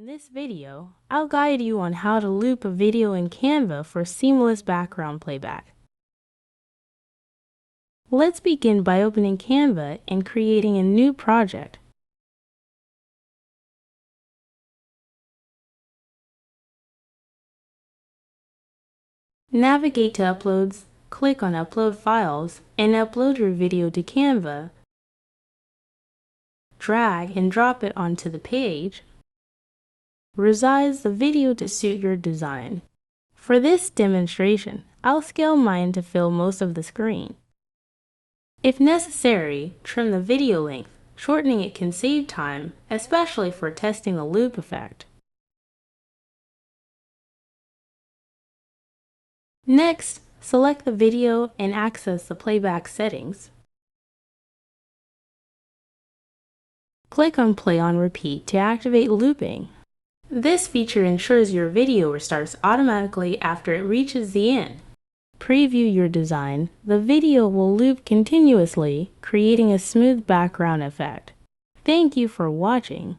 this video, I'll guide you on how to loop a video in Canva for seamless background playback. Let's begin by opening Canva and creating a new project. Navigate to Uploads, click on Upload Files, and upload your video to Canva. Drag and drop it onto the page. Resize the video to suit your design. For this demonstration, I'll scale mine to fill most of the screen. If necessary, trim the video length. Shortening it can save time, especially for testing the loop effect. Next, select the video and access the playback settings. Click on Play on Repeat to activate looping. This feature ensures your video restarts automatically after it reaches the end. Preview your design. The video will loop continuously, creating a smooth background effect. Thank you for watching.